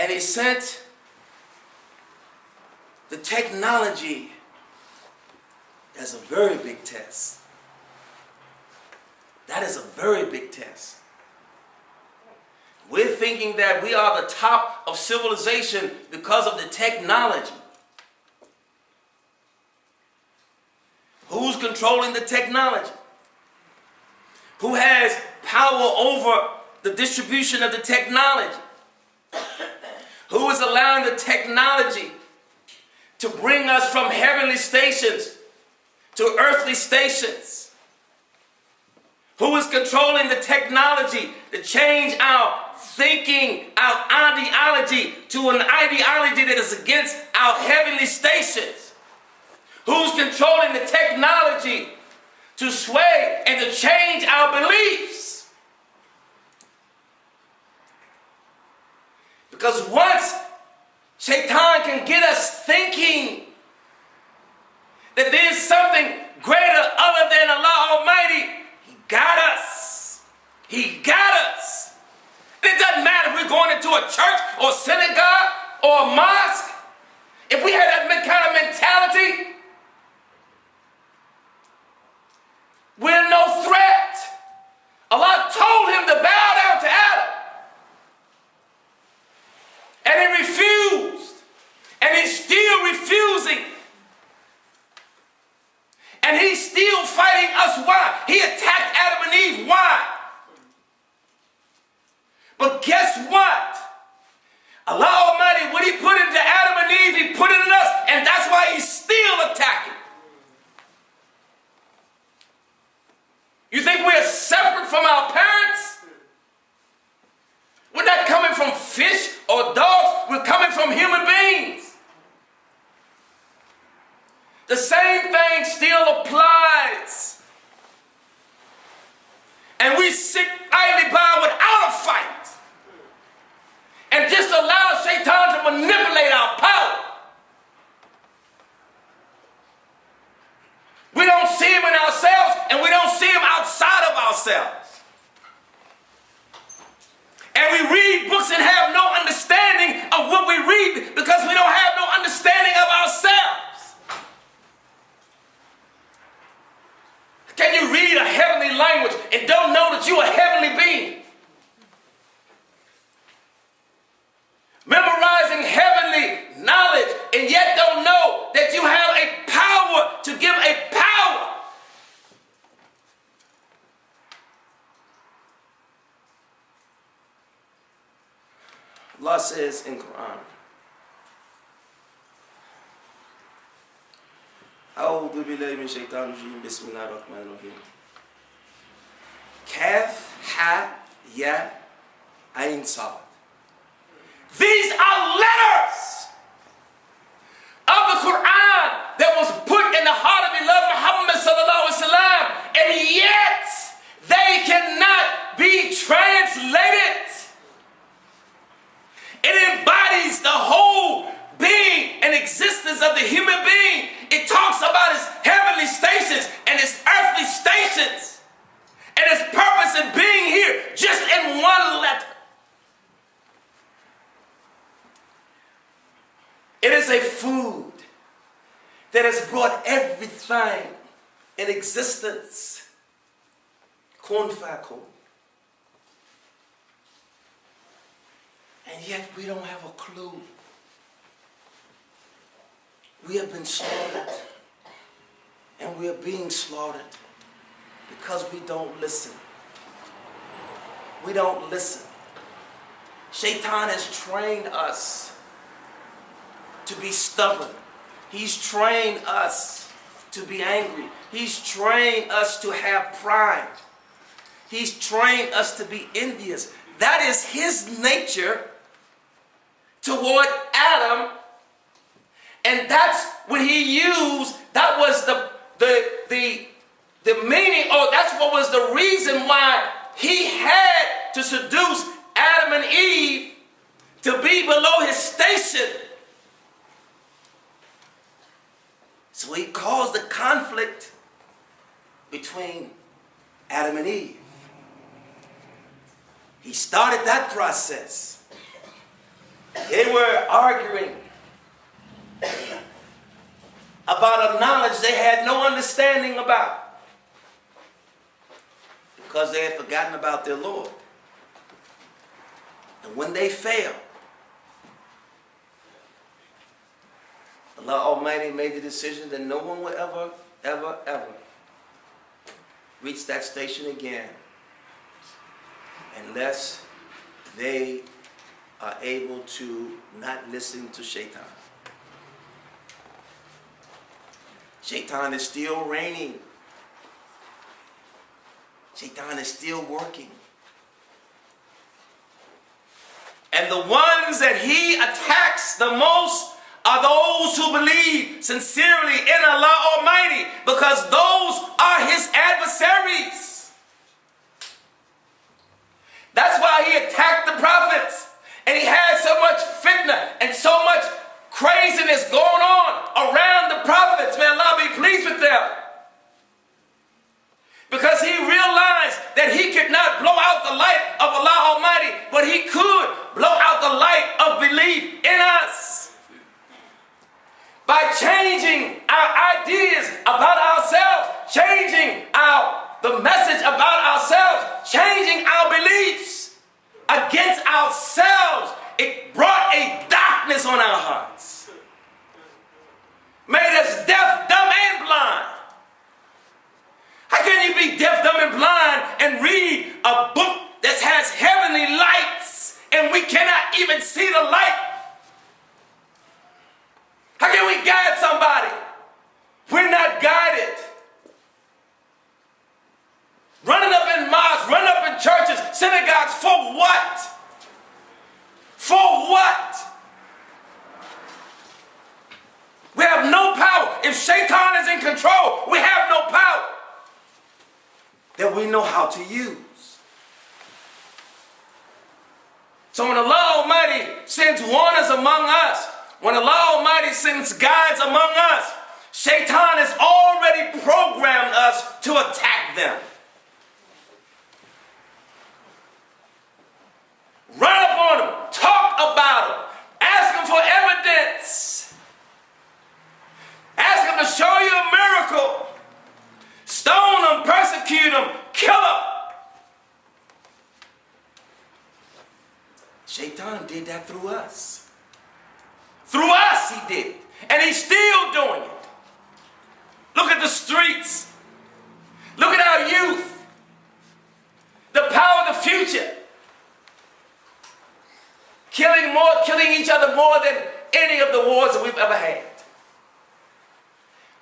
And he sent the technology as a very big test. That is a very big test. We're thinking that we are the top of civilization because of the technology. Who's controlling the technology? Who has power over the distribution of the technology? Who is allowing the technology to bring us from heavenly stations to earthly stations? Who is controlling the technology to change our thinking, our ideology to an ideology that is against our heavenly stations? Who's controlling the technology to sway and to change our beliefs? Because once Shaitan can get us thinking that there's something greater other than Allah Almighty, He got us. He got us. It doesn't matter if we're going into a church or synagogue or a mosque. If we had that kind of mentality, we're no threat. Allah told him to bow down to Adam. And he refused. And he's still refusing. And he's still fighting us. Why? He attacked Adam and Eve. Why? But guess what? Allah Almighty, what He put into Adam and Eve, He put it in us. And that's why He's still attacking. You think we're separate from our parents? We're not coming from fish or dogs. We're coming from human beings. The same thing still applies. And we sit idly by without a fight. And just allow Shaitan to manipulate our power. We don't see him in ourselves, and we don't see him outside of ourselves. And we read books and have no understanding of what we read because we don't have no understanding of ourselves. Can you read a heavenly language and don't know that you're a heavenly being? Memorizing heavenly knowledge and yet don't know that you have a power to give a power. Allah says in Quran, A'udhu billahi min shaitan rajim, bismillahir rahmanir rahim. Kaf, ha, ya, ain, sad. These are letters of the Quran that was put in the heart of beloved Muhammad sallallahu alaihi wasallam, and yet they cannot be translated. It embodies the whole being and existence of the human being. It talks about his heavenly stations and his earthly stations and his purpose in being here just in one letter. It is a food that has brought everything in existence. Kun fayakun. And yet we don't have a clue. We have been slaughtered. And we are being slaughtered because we don't listen. We don't listen. Shaitan has trained us to be stubborn. He's trained us to be angry. He's trained us to have pride. He's trained us to be envious. That is his nature toward Adam. And that's what he used. That was the meaning, or that's what was the reason why he had to seduce Adam and Eve to be below his station. So he caused the conflict between Adam and Eve. He started that process. Here They were arguing about a knowledge they had no understanding about, because they had forgotten about their Lord. And when they failed, Allah Almighty made the decision that no one will ever reach that station again unless they are able to not listen to Shaitan. Shaitan is still reigning. Shaitan is still working. And the ones that he attacks the most are those who believe sincerely in Allah Almighty, because those are his adversaries. That's why he attacked the prophets. And he had so much fitna and so much craziness going on around the prophets. May Allah be pleased with them. Because he realized that he could not blow out the light of Allah Almighty, but he could blow out the light of belief in us. By changing our ideas about ourselves, changing the message about ourselves, changing our beliefs against ourselves, it brought a darkness on our hearts. Made us deaf, dumb, and blind. How can you be deaf, dumb, and blind and read a book that has heavenly lights and we cannot even see the light? How can we guide somebody? We're not guided. Running up in mosques, running up in churches, synagogues, for what? For what? We have no power. If Shaitan is in control, we have no power that we know how to use. So when Allah Almighty sends warners among us, when Allah Almighty sends guides among us, Shaitan has already programmed us to attack them. Run up on them, talk about them, ask them for evidence, ask them to show you a miracle, stone them, persecute them, kill them. Shaitan did that through us. Through us he did it. And he's still doing it. Look at the streets. Look at our youth. The power of the future. Killing each other more than any of the wars that we've ever had.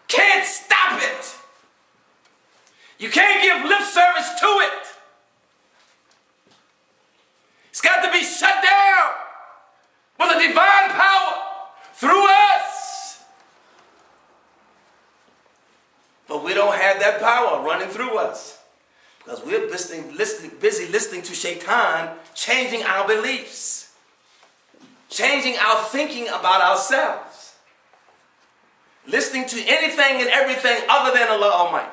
Can't stop it. You can't give lip service to it. It's got to be shut down with a divine power through us. But we don't have that power running through us because we're busy listening to Shaitan, changing our beliefs, changing our thinking about ourselves, listening to anything and everything other than Allah Almighty.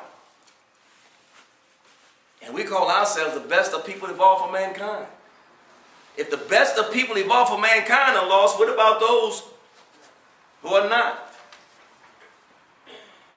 And we call ourselves the best of people evolved for mankind. If the best of people evolved for mankind are lost, what about those who are not?